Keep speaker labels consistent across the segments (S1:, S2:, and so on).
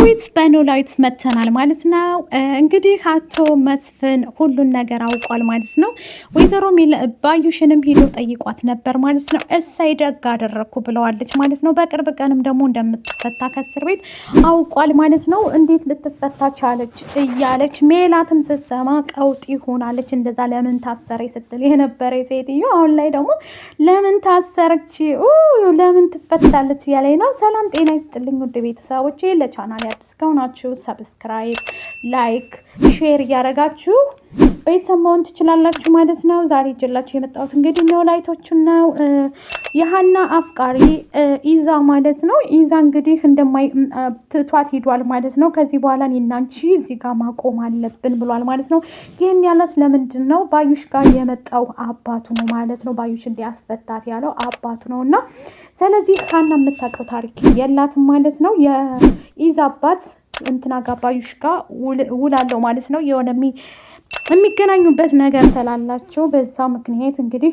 S1: ኖላዊት በኖላዊት መተናል ማለት ነው። እንግዲህ አቶ መስፍን ሁሉን ነገር አውቋል ማለት ነው። ወይዘሮ ባዩሽንም ሄዶ ጠይቋት ነበር ማለት ነው። እሰይ ደግ አደረግኩ ብለዋለች ማለት ነው። በቅርብ ቀንም ደግሞ እንደምትፈታ ከእስር ቤት አውቋል ማለት ነው። እንዴት ልትፈታ ቻለች እያለች ሜላትም ስትሰማ ቀውጢ ሆናለች። እንደዛ ለምን ታሰረ ስትል የነበረ ሴትዮ አሁን ላይ ደግሞ ለምን ታሰረች ለምን ትፈታለች እያለኝ ነው። ሰላም ጤና ይስጥልኝ ውድ ቤተሰቦቼ፣ ለቻናል አዲስ ከሆናችሁ ሰብስክራይብ፣ ላይክ፣ ሼር እያደረጋችሁ ቤተሰብ መሆን ትችላላችሁ ማለት ነው። ዛሬ ይዤላችሁ የመጣሁት እንግዲህ ኖላዊቶቹን ነው። የሀና አፍቃሪ ኢዛ ማለት ነው። ኢዛ እንግዲህ ትቷት ሂዷል ማለት ነው። ከዚህ በኋላ እኔና አንቺ እዚህ ጋር ማቆም አለብን ብሏል ማለት ነው። ይህን ያለስ ለምንድን ነው? ባዩሽ ጋር የመጣው አባቱ ነው ማለት ነው። ባዩሽ እንዲያስፈታት ያለው አባቱ ነው እና ስለዚህ ሀና የምታውቀው ታሪክ የላትም ማለት ነው። የኢዛ አባት እንትና ጋር ባዩሽ ጋር ውላለው ማለት ነው። የሆነ የሚገናኙበት ነገር ስላላቸው በዛ ምክንያት እንግዲህ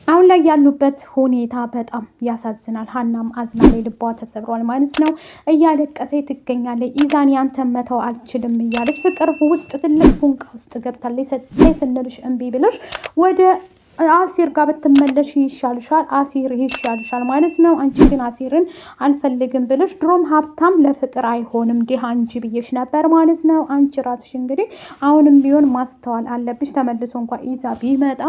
S1: አሁን ላይ ያሉበት ሁኔታ በጣም ያሳዝናል። ሀናም አዝና ላይ ልቧ ተሰብሯል ማለት ነው። እያለቀሰ ትገኛለች። ኢዛን ያንተን መተው አልችልም እያለች ፍቅር ውስጥ ትልቅ ፉንቃ ውስጥ ገብታለች። ስንልሽ እምቢ ብለሽ ወደ አሲር ጋር ብትመለሽ ይሻልሻል፣ አሲር ይሻልሻል ማለት ነው። አንቺ ግን አሲርን አልፈልግም ብለሽ ድሮም ሀብታም ለፍቅር አይሆንም ድሃ እንጂ ብዬሽ ነበር ማለት ነው። አንቺ ራስሽ እንግዲህ አሁንም ቢሆን ማስተዋል አለብሽ። ተመልሶ እንኳን ኢዛ ቢመጣ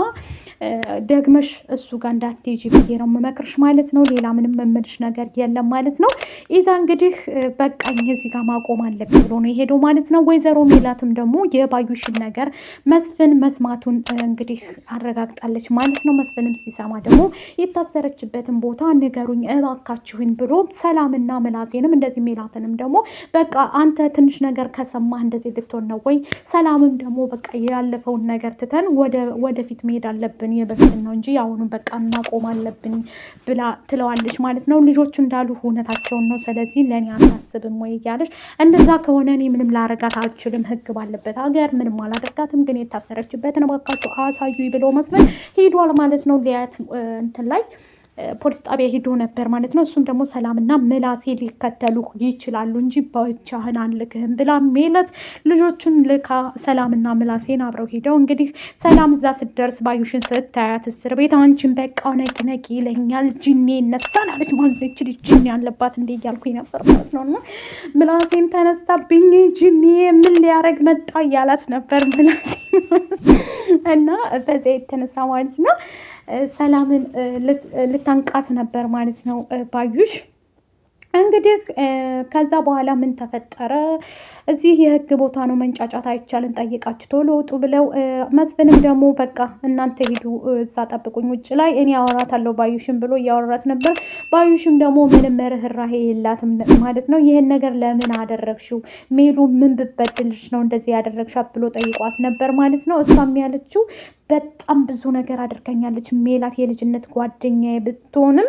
S1: ደግመሽ እሱ ጋር እንዳትሄጂ ብዬ ነው የምመክርሽ ማለት ነው። ሌላ ምንም የምልሽ ነገር የለም ማለት ነው። ኢዛ እንግዲህ በቃኝ እዚህ ጋር ማቆም አለብኝ ብሎ ነው የሄደው ማለት ነው። ወይዘሮ ሜላትም ደግሞ የባዩሽን ነገር መስፍን መስማቱን እንግዲህ አረጋግጣለች ማለት ነው። መስፍንም ሲሰማ ደግሞ የታሰረችበትን ቦታ ንገሩኝ እባካችሁን ብሎ ሰላምና ምላሴንም እንደዚህ ሜላትንም ደግሞ በቃ አንተ ትንሽ ነገር ከሰማህ እንደዚህ ልትሆን ነው ወይ? ሰላምም ደግሞ በቃ ያለፈውን ነገር ትተን ወደፊት መሄድ አለብን የበፊት ነው እንጂ አሁኑ በቃ እናቆም አለብን ብላ ትለዋለች ማለት ነው። ልጆቹ እንዳሉ እውነታቸውን ነው። ስለዚህ ለእኔ አታስብም ወይ እያለች እንደዛ ከሆነ እኔ ምንም ላረጋት አልችልም፣ ህግ ባለበት ሀገር ምንም አላደርጋትም፣ ግን የታሰረችበትን እባካችሁ አሳዩ ብሎ መስፍን ሄዷል ማለት ነው። ሊያት እንትን ላይ ፖሊስ ጣቢያ ሄዶ ነበር ማለት ነው። እሱም ደግሞ ሰላምና ምላሴ ሊከተሉ ይችላሉ እንጂ ብቻህን አንልክህም ብላ ሜላት ልጆቹን ልካ ሰላምና ምላሴን አብረው ሄደው እንግዲህ ሰላም እዛ ስትደርስ ባዩሽን ስታያት እስር ቤት አንቺን በቃ ነቂ ነቂ ይለኛል ጅኔ ይነሳል አለች ማለት ነው። ይችል ጅኔ ያለባት እንደ እያልኩኝ ነበር ማለት ነው። እና ምላሴን ተነሳብኝ ጅኔ ምን ሊያረግ መጣ እያላት ነበር ምላሴ እና በዛ የተነሳ ማለት ነው ሰላምን ልታንቃት ነበር ማለት ነው ባዩሽ። እንግዲህ ከዛ በኋላ ምን ተፈጠረ? እዚህ የህግ ቦታ ነው፣ መንጫጫት አይቻልም፣ ጠይቃችሁ ቶሎ ውጡ ብለው መስፍንም ደግሞ በቃ እናንተ ሂዱ እዛ ጠብቁኝ ውጭ ላይ እኔ አወራታለሁ ባዩሽም ብሎ እያወራት ነበር። ባዩሽም ደግሞ ምንም ርህራሄ የላትም ማለት ነው። ይህን ነገር ለምን አደረግሽው? ሜሉ ምን ብበድልሽ ነው እንደዚህ ያደረግሻት ብሎ ጠይቋት ነበር ማለት ነው። እሷም ያለችው በጣም ብዙ ነገር አድርገኛለች ሜላት፣ የልጅነት ጓደኛዬ ብትሆንም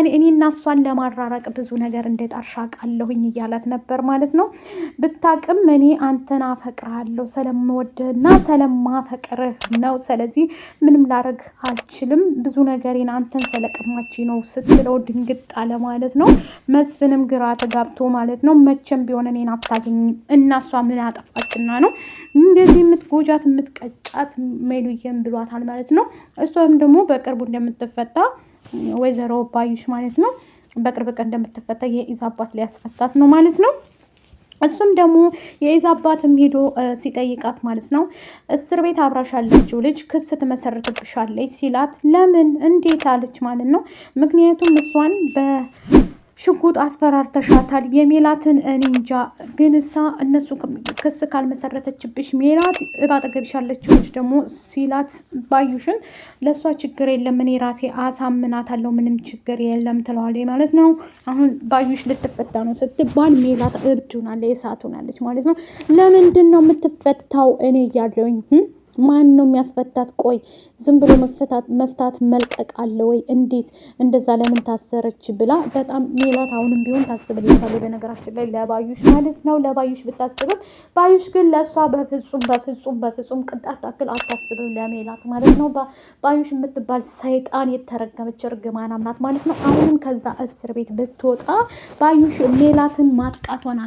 S1: እኔ እና እሷን ለማራራቅ ብዙ ነገር እንደጣርሻ ቃለሁኝ እያላት ነበር ማለት ነው። ብታቅም እኔ አንተን አፈቅርሃለሁ ስለምወድህና ስለማፈቅርህ ነው። ስለዚህ ምንም ላረግ አልችልም፣ ብዙ ነገሬን አንተን ስለቀማች ነው ስትለው ድንግጥ አለ ማለት ነው። መስፍንም ግራ ተጋብቶ ማለት ነው መቼም ቢሆን እኔን አታገኝም እና እሷ ምን አጠፋችና ነው እንደዚህ የምትጎጃት የምትቀጫት ሜሉዬም ብሏታል ማለት ነው። እሷም ደግሞ በቅርቡ እንደምትፈታ ወይዘሮ ባዩሽ ማለት ነው በቅርብ ቀን እንደምትፈታ የኢዛ አባት ሊያስፈታት ነው ማለት ነው። እሱም ደግሞ የኢዛ አባትም ሄዶ ሲጠይቃት ማለት ነው እስር ቤት አብራሽ ያለችው ልጅ ክስ ትመሰርትብሻለች ሲላት ለምን እንዴት አለች ማለት ነው። ምክንያቱም እሷን ሽጉጥ አስፈራርተሻታል የሜላትን እኔ እንጃ ግን እሳ እነሱ ክስ ካልመሰረተችብሽ ሜላት ባጠገብሽ ያለችው ልጅ ደግሞ ሲላት ባዩሽን ለእሷ ችግር የለም እኔ ራሴ አሳምናታለሁ ምንም ችግር የለም ትለዋለች ማለት ነው። አሁን ባዩሽ ልትፈታ ነው ስትባል ሜላት እብድ ሆናለች፣ እሳት ሆናለች ማለት ነው። ለምንድን ነው የምትፈታው? እኔ እያለሁኝ ማን ነው የሚያስፈታት? ቆይ ዝም ብሎ መፍታት መልቀቅ አለ ወይ? እንዴት እንደዛ ለምን ታሰረች ብላ በጣም ሜላት አሁንም ቢሆን ታስብለታለች። በነገራችን ላይ ለባዩሽ ማለት ነው። ለባዩሽ ብታስብም ባዩሽ ግን ለእሷ በፍጹም ቅንጣት ታክል አታስብም ለሜላት ማለት ነው። ባዩሽ የምትባል ሰይጣን የተረገመች እርግማን ናት ማለት ነው። አሁንም ከዛ እስር ቤት ብትወጣ ባዩሽ ሜላትን ማጥቃቷን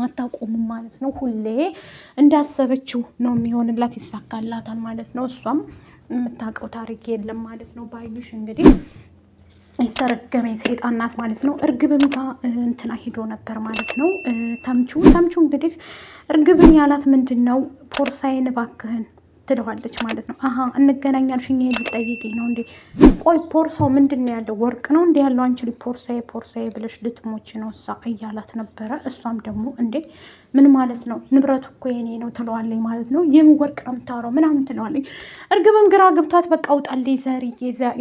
S1: አታቆምም ማለት ነው። ሁሌ እንዳሰበችው ነው የሚሆንላት፣ ይሳካላታል ማለት ነው። እሷም የምታውቀው ታሪክ የለም ማለት ነው። ባዩሽ እንግዲህ የተረገመ ሰይጣን ናት ማለት ነው። እርግብም ጋር እንትና ሄዶ ነበር ማለት ነው። ተምቹ እንግዲህ እርግብን ያላት ምንድን ነው? ፖርሳዬን እባክህን ትለዋለች ማለት ነው። እንገናኛልሽኝ ይሄን ልጠይቅኝ ነው እንዴ? ቆይ ፖርሳው ምንድን ነው ያለው? ወርቅ ነው እንዲ ያለው? አንቺ ፖርሳዬ ብለሽ ልትሞች ነው እሷ እያላት ነበረ። እሷም ደግሞ እንዴ ምን ማለት ነው? ንብረቱ እኮ የኔ ነው ትለዋለኝ ማለት ነው። ይህም ወርቅ ነው የምታወራው ምናምን ትለዋለኝ። እርግብም ግራ ገብቷት በቃ ውጣልኝ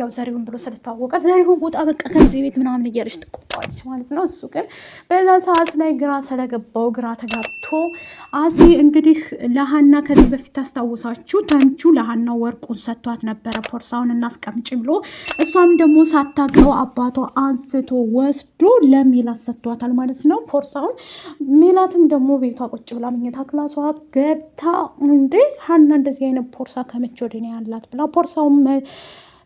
S1: ያው ዘሪሁን ብሎ ስለታወቀ ዘሪሁን ውጣ በቃ ከዚህ ቤት ምናምን እያለች ትቆጣዋለች ማለት ነው። እሱ ግን በዛ ሰዓት ላይ ግራ ስለገባው ግራ ተጋብቶ አሲ እንግዲህ ለሀና ከዚህ በፊት ታስታውሳችሁ ተምቹ ለሀና ወርቁን ሰጥቷት ነበረ፣ ፖርሳውን እናስቀምጭ ብሎ። እሷም ደግሞ ሳታውቀው አባቷ አንስቶ ወስዶ ለሜላት ሰጥቷታል ማለት ነው ፖርሳውን። ሜላትም ደግሞ ቤቷ ቁጭ ብላ መኝታ ክላሷ ገብታ እንዴ ሀና እንደዚህ አይነት ፖርሳ ከመቼ ወዲህ ነው ያላት ብላ ፖርሳውን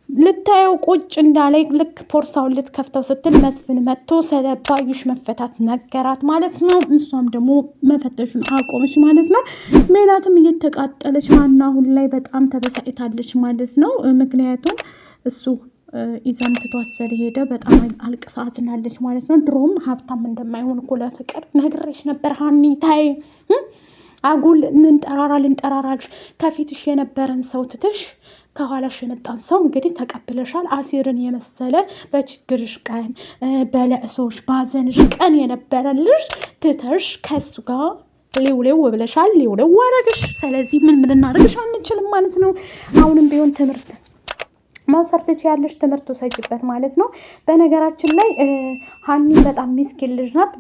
S1: ልታየው ቁጭ እንዳላይ ልክ ፖርሳውን ልትከፍተው ስትል መስፍን መጥቶ ስለ ባዩሽ መፈታት ነገራት ማለት ነው። እሷም ደግሞ መፈተሹን አቆመች ማለት ነው። ሜላትም እየተቃጠለች ሀና አሁን ላይ በጣም ተበሳጭታለች ማለት ነው። ምክንያቱም እሱ ይዛም ትቷት ስለሄደ በጣም አልቅሳ አዝናለች ማለት ነው። ድሮም ሀብታም እንደማይሆን እኮ ለፍቅር ነግሬሽ ነበር ሀኒ ታይ አጉል ልንጠራራልሽ ከፊትሽ የነበረን ሰው ትተሽ ከኋላሽ የመጣን ሰው እንግዲህ ተቀብለሻል። አሲርን የመሰለ በችግርሽ ቀን በለእሶሽ ባዘንሽ ቀን የነበረልሽ ትተሽ ከሱ ጋር ሌው ብለሻል። ሌው ወረግሽ። ስለዚህ ምን እናደርግሽ አንችልም ማለት ነው። አሁንም ቢሆን ትምህርት መውሰድ ትችያለሽ፣ ትምህርት ውሰጂበት ማለት ነው። በነገራችን ላይ ሀኒ በጣም ሚስኪን ልጅ ናት።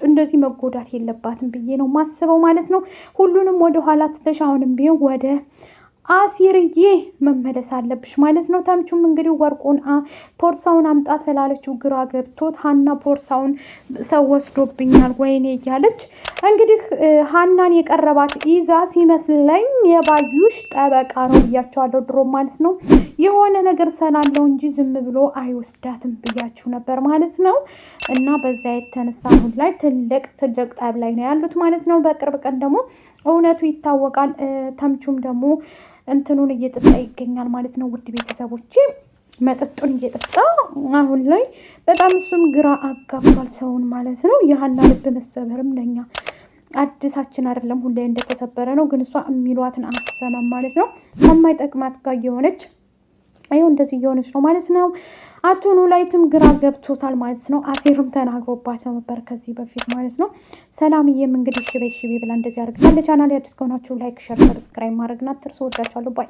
S1: እንደዚህ መጎዳት የለባትም ብዬ ነው ማስበው ማለት ነው። ሁሉንም ወደ ኋላ ትተሽ አሁንም ቢሆን ወደ አሲርዬ መመለስ አለብሽ ማለት ነው። ተምቹም እንግዲህ ወርቁን ፖርሳውን አምጣ ስላለችው ግራ ገብቶት ሀና ፖርሳውን ሰው ወስዶብኛል ወይኔ እያለች እንግዲህ ሀናን የቀረባት ይዛ ሲመስለኝ የባዩሽ ጠበቃ ነው ብያቸዋለሁ ድሮ ማለት ነው። የሆነ ነገር ሰናለው እንጂ ዝም ብሎ አይወስዳትም ብያችሁ ነበር ማለት ነው። እና በዛ የተነሳ አሁን ላይ ትልቅ ጠብ ላይ ነው ያሉት ማለት ነው። በቅርብ ቀን ደግሞ እውነቱ ይታወቃል። ተምቹም ደግሞ እንትኑን እየጠጣ ይገኛል ማለት ነው። ውድ ቤተሰቦቼ መጠጡን እየጠጣ አሁን ላይ በጣም እሱም ግራ አጋባል ሰውን ማለት ነው። የሀና ልብ መሰበርም ለኛ አዲሳችን አይደለም፣ ሁሌ እንደተሰበረ ነው። ግን እሷ የሚሏትን አሰማም ማለት ነው። ከማይጠቅማት ጋር እየሆነች ይኸው እንደዚህ እየሆነች ነው ማለት ነው። አቶ ኖላዊትም ግራ ገብቶታል ማለት ነው። አሲርም ተናግሮባት ነበር ከዚህ በፊት ማለት ነው። ሰላምዬም እንግዲህ ሽቤ ብላ እንደዚህ አድርጋለች። ቻናል አዲስ ከሆናችሁ ላይክ፣ ሼር፣ ሰብስክራይብ ማድረግ አትርሱ። ወዳችኋለሁ ባይ